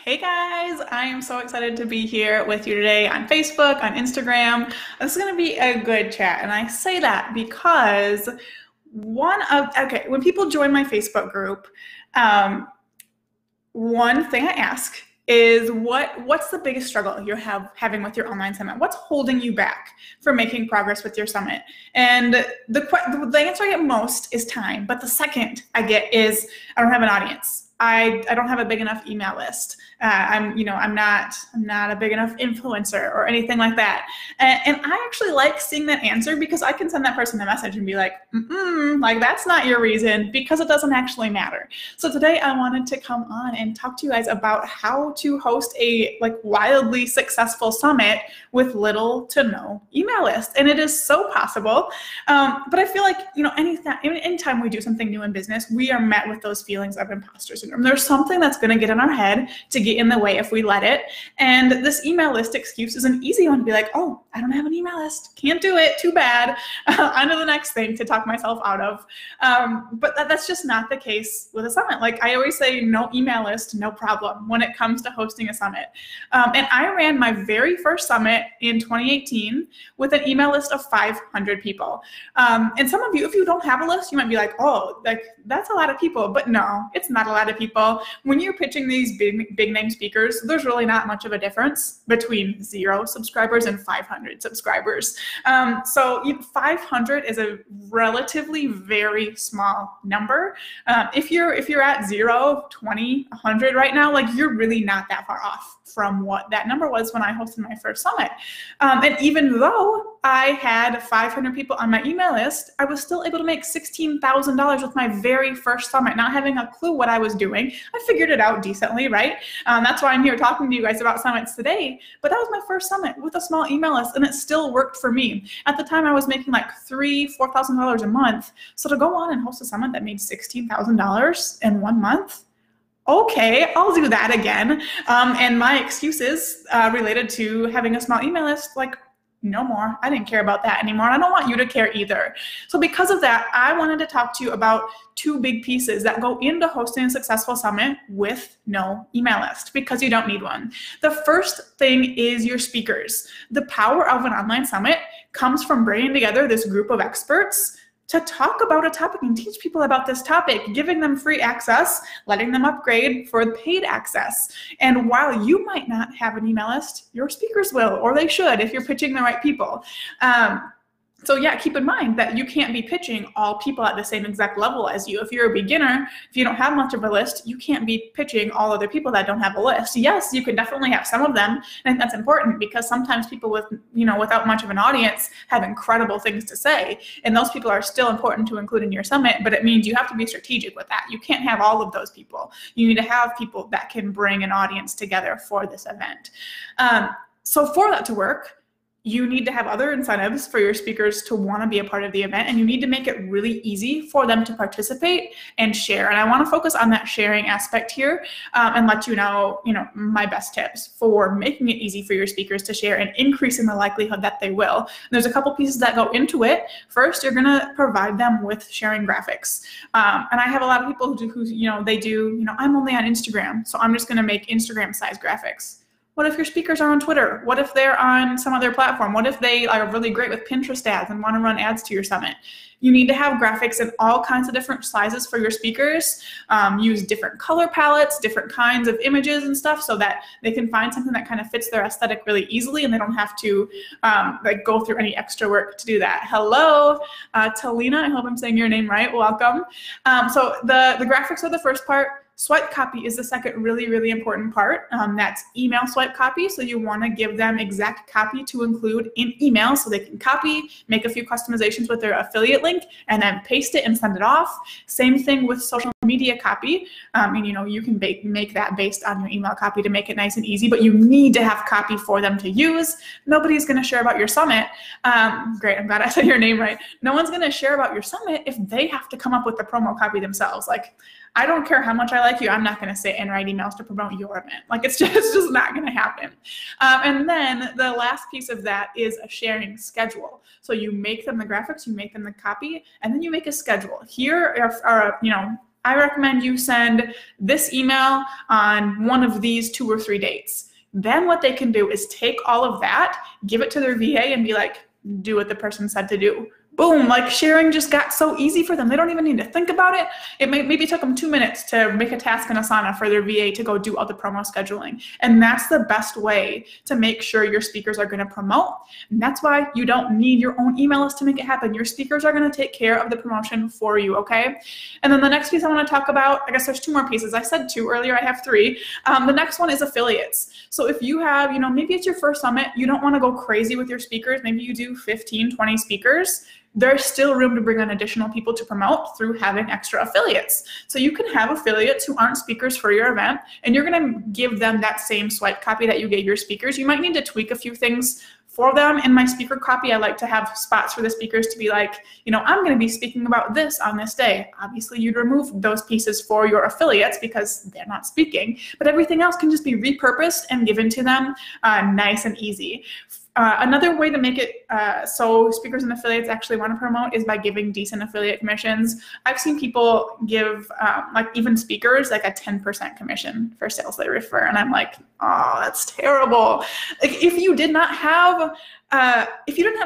Hey guys, I am so excited to be here with you today on Facebook, on Instagram. This is going to be a good chat. And I say that because when people join my Facebook group, um, one thing I ask is what's the biggest struggle you're having with your online summit? What's holding you back from making progress with your summit? And the answer I get most is time, but the second I get is I don't have an audience. I don't have a big enough email list. I'm not a big enough influencer or anything like that. And I actually like seeing that answer because I can send that person a message and be like, like that's not your reason, because it doesn't actually matter. So today I wanted to come on and talk to you guys about how to host a wildly successful summit with little to no email list. And it is so possible. But I feel like, anytime we do something new in business, we are met with those feelings of imposter syndrome. There's something that's going to get in our head to get in the way if we let it. And this email list excuse is an easy one to be like, oh, I don't have an email list. Can't do it. Too bad. On to the next thing to talk myself out of. But that's just not the case with a summit. Like I always say, no email list, no problem when it comes to hosting a summit. And I ran my very first summit in 2018 with an email list of 500 people. And some of you, if you don't have a list, you might be like, oh, that's a lot of people. But no, it's not a lot of people. When you're pitching these big name speakers, there's really not much of a difference between 0 subscribers and 500 subscribers. So 500 is a relatively very small number. If you're at 0, 20, 100 right now, you're really not that far off from what that number was when I hosted my first summit. And even though I had 500 people on my email list, I was still able to make $16,000 with my very first summit, not having a clue what I was doing. I figured it out decently, right? That's why I'm here talking to you guys about summits today. But that was my first summit with a small email list, and it still worked for me. At the time, I was making $3,000, $4,000 a month. So to go on and host a summit that made $16,000 in 1 month, okay, I'll do that again. And my excuses related to having a small email list, no more. I didn't care about that anymore. And I don't want you to care either. So because of that, I wanted to talk to you about 2 big pieces that go into hosting a successful summit with no email list, because you don't need one. The first thing is your speakers. The power of an online summit comes from bringing together this group of experts to talk about a topic and teach people about this topic, giving them free access, letting them upgrade for paid access. And while you might not have an email list, your speakers will, or they should if you're pitching the right people. So yeah, keep in mind that you can't be pitching all people at the same exact level as you. If you're a beginner, if you don't have much of a list, you can't be pitching all other people that don't have a list. Yes, you can definitely have some of them, and that's important because sometimes people without much of an audience have incredible things to say, and those people are still important to include in your summit, but it means you have to be strategic with that. You can't have all of those people. You need to have people that can bring an audience together for this event. So for that to work, you need to have other incentives for your speakers to want to be a part of the event, and you need to make it really easy for them to participate and share. And I want to focus on that sharing aspect here and let you know, my best tips for making it easy for your speakers to share and increasing the likelihood that they will. And there's a couple pieces that go into it. First, you're going to provide them with sharing graphics. And I have a lot of people who I'm only on Instagram, so I'm just going to make Instagram size graphics. What if your speakers are on Twitter? What if they're on some other platform? What if they are really great with Pinterest ads and want to run ads to your summit? You need to have graphics in all kinds of different sizes for your speakers. Use different color palettes, different kinds of images and stuff so that they can find something that kind of fits their aesthetic really easily and they don't have to go through any extra work to do that. Hello, Talina, I hope I'm saying your name right. Welcome. So the graphics are the first part. Swipe copy is the second really, really important part. That's email swipe copy. So you want to give them exact copy to include in email so they can copy, make a few customizations with their affiliate link, and then paste it and send it off. Same thing with social media copy. And you can make that based on your email copy to make it nice and easy, but you need to have copy for them to use. Nobody's going to share about your summit. Great, I'm glad I said your name right. No one's going to share about your summit if they have to come up with the promo copy themselves. I don't care how much I like you, I'm not going to sit and write emails to promote your event. It's just not going to happen. And then the last piece of that is a sharing schedule. So you make them the graphics, you make them the copy, and then you make a schedule. Here are I recommend you send this email on one of these 2 or 3 dates. Then what they can do is take all of that, give it to their VA and be like, do what the person said to do. Boom, like sharing just got so easy for them. They don't even need to think about it. It maybe took them 2 minutes to make a task in Asana for their VA to go do all the promo scheduling. And that's the best way to make sure your speakers are going to promote. And that's why you don't need your own email list to make it happen. Your speakers are going to take care of the promotion for you, okay? And then the next piece I want to talk about, I guess there's 2 more pieces. I said 2 earlier, I have 3. The next one is affiliates. So if you have, maybe it's your first summit, you don't want to go crazy with your speakers. Maybe you do 15, 20 speakers. There's still room to bring on additional people to promote through having extra affiliates. So you can have affiliates who aren't speakers for your event, and you're going to give them that same swipe copy that you gave your speakers. You might need to tweak a few things for them. In my speaker copy, I like to have spots for the speakers to be like, I'm going to be speaking about this on this day. Obviously, you'd remove those pieces for your affiliates because they're not speaking, but everything else can just be repurposed and given to them nice and easy. Another way to make it so speakers and affiliates actually want to promote is by giving decent affiliate commissions. I've seen people give, even speakers, like a 10% commission for sales they refer, and I'm like, oh, that's terrible. Like if you didn't have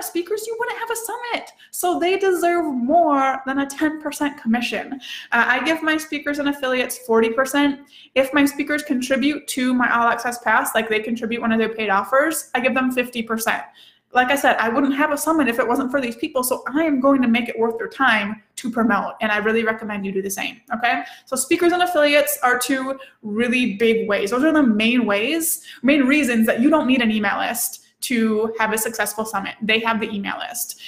speakers, you wouldn't have a summit. So they deserve more than a 10% commission. I give my speakers and affiliates 40%. If my speakers contribute to my All Access Pass, like they contribute one of their paid offers, I give them 50%. Like I said, I wouldn't have a summit if it wasn't for these people, so I am going to make it worth their time to promote, and I really recommend you do the same, okay? So speakers and affiliates are 2 really big ways. Those are the main reasons that you don't need an email list to have a successful summit. They have the email list.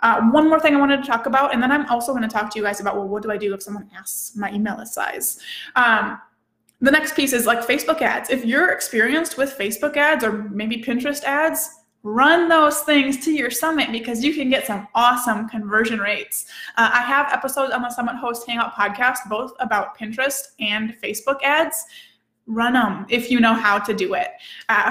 One more thing I wanted to talk about, and then I'm also going to talk to you guys about, well, what do I do if someone asks my email list size? The next piece is like Facebook ads. If you're experienced with Facebook ads or maybe Pinterest ads, run those things to your summit because you can get some awesome conversion rates. I have episodes on the Summit Host Hangout podcast, both about Pinterest and Facebook ads. Run them if you know how to do it.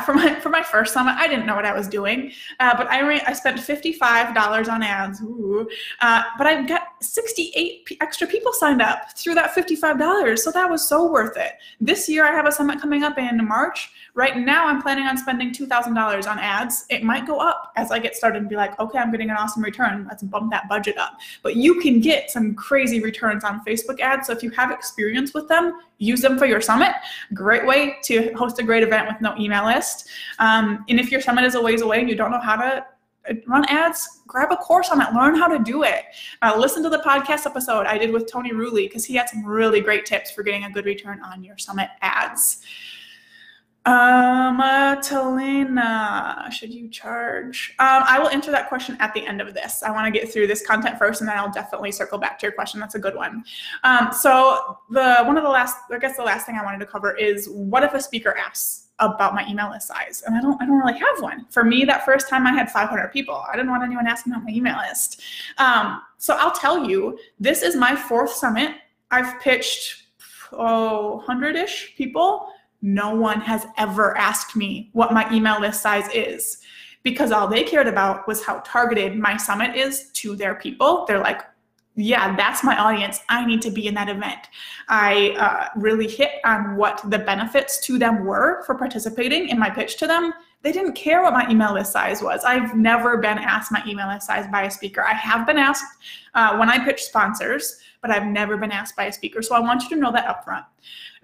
For my first summit, I didn't know what I was doing, but I spent $55 on ads. But I got 68 extra people signed up through that $55, so that was so worth it. This year, I have a summit coming up in March. Right now, I'm planning on spending $2,000 on ads. It might go up as I get started and be like, okay, I'm getting an awesome return. Let's bump that budget up. But you can get some crazy returns on Facebook ads. So if you have experience with them, use them for your summit. Great way to host a great event with no email list. And if your summit is a ways away and you don't know how to run ads, grab a course on it, learn how to do it. Listen to the podcast episode I did with Tony Rulli because he had some really great tips for getting a good return on your summit ads. Talina, should you charge? I will answer that question at the end of this. I want to get through this content first, and then I'll definitely circle back to your question. That's a good one. So the last thing I wanted to cover is, what if a speaker asks about my email list size? And I don't really have one. For me, that first time I had 500 people. I didn't want anyone asking about my email list. So I'll tell you, this is my 4th summit. I've pitched 100-ish people. No one has ever asked me what my email list size is because all they cared about was how targeted my summit is to their people. They're like, yeah, that's my audience. I need to be in that event. I really hit on what the benefits to them were for participating in my pitch to them. They didn't care what my email list size was. I've never been asked my email list size by a speaker. I have been asked when I pitch sponsors, but I've never been asked by a speaker. So I want you to know that upfront.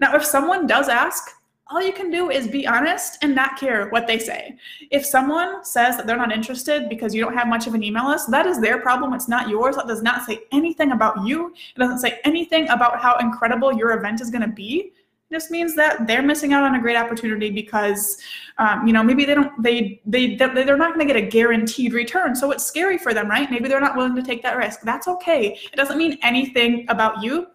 Now, if someone does ask, all you can do is be honest and not care what they say. If someone says that they're not interested because you don't have much of an email list, that is their problem. It's not yours. That does not say anything about you. It doesn't say anything about how incredible your event is going to be. It just means that they're missing out on a great opportunity because, maybe they're not going to get a guaranteed return. So it's scary for them, right? Maybe they're not willing to take that risk. That's okay. It doesn't mean anything about you.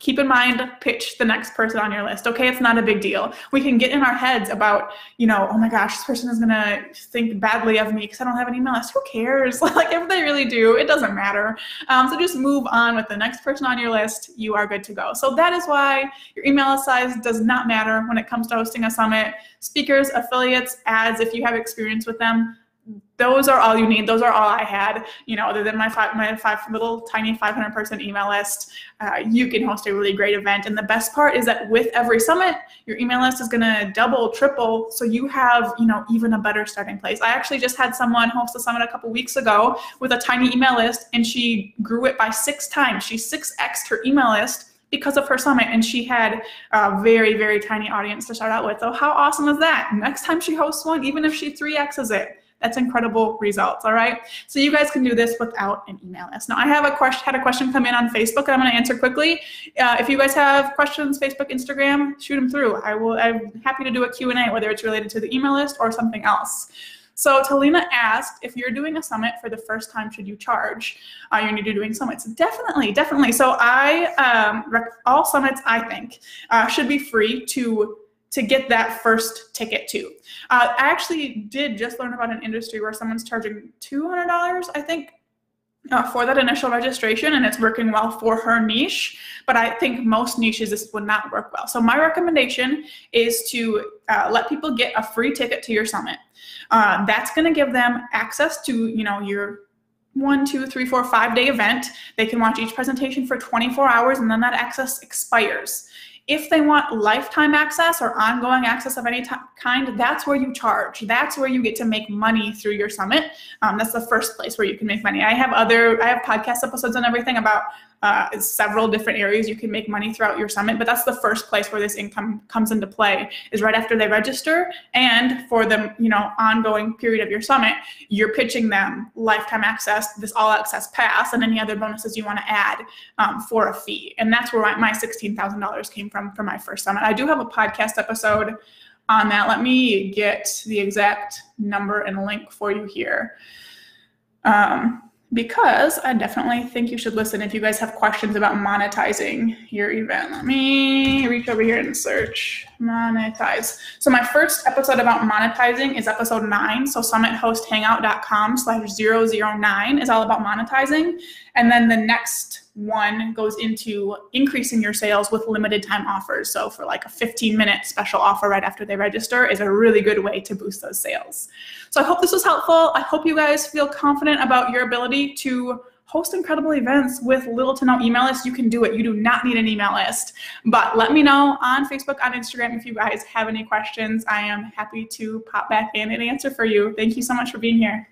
Keep in mind, pitch the next person on your list. Okay, it's not a big deal. We can get in our heads about, oh my gosh, this person is going to think badly of me because I don't have an email list. Who cares? Like, if they really do, it doesn't matter. So just move on with the next person on your list. You are good to go. So that is why your email list size does not matter when it comes to hosting a summit. Speakers, affiliates, ads, if you have experience with them, those are all you need. Those are all I had, other than my five little tiny 500-person email list. You can host a really great event. And the best part is that with every summit, your email list is going to double, triple. So you have, even a better starting place. I actually just had someone host a summit a couple weeks ago with a tiny email list, and she grew it by 6 times. She 6x'd her email list because of her summit, and she had a very, very tiny audience to start out with. So how awesome is that? Next time she hosts one, even if she 3x's it, that's incredible results, all right? So you guys can do this without an email list. Now, I have had a question come in on Facebook, and I'm going to answer quickly. If you guys have questions, Facebook, Instagram, shoot them through. I'm happy to do a Q&A, whether it's related to the email list or something else. So Talina asked, if you're doing a summit for the first time, should you charge? You're new to doing summits. Definitely. So all summits, I think, should be free to get that first ticket to. I actually did just learn about an industry where someone's charging $200, I think, for that initial registration, and it's working well for her niche, but I think most niches this would not work well. So my recommendation is to let people get a free ticket to your summit. That's going to give them access to, your 1, 2, 3, 4, 5-day event. They can watch each presentation for 24 hours, and then that access expires. If they want lifetime access or ongoing access of any kind, that's where you charge. That's where you get to make money through your summit. That's the first place where you can make money. I have podcast episodes and everything about several different areas you can make money throughout your summit, but that's the first place where this income comes into play, is right after they register, and for the ongoing period of your summit, you're pitching them lifetime access, this all access pass, and any other bonuses you want to add for a fee. And that's where my $16,000 came from for my first summit. I do have a podcast episode on that. Let me get the exact number and link for you here. Because I definitely think you should listen if you guys have questions about monetizing your event. Let me reach over here and search monetize. So my first episode about monetizing is episode 9. So summithosthangout.com/009 is all about monetizing. And then the next one goes into increasing your sales with limited time offers. So for like a 15-minute special offer right after they register is a really good way to boost those sales. So I hope this was helpful. I hope you guys feel confident about your ability to host incredible events with little to no email list. You can do it. You do not need an email list. But let me know on Facebook, on Instagram, if you guys have any questions. I am happy to pop back in and answer for you. Thank you so much for being here.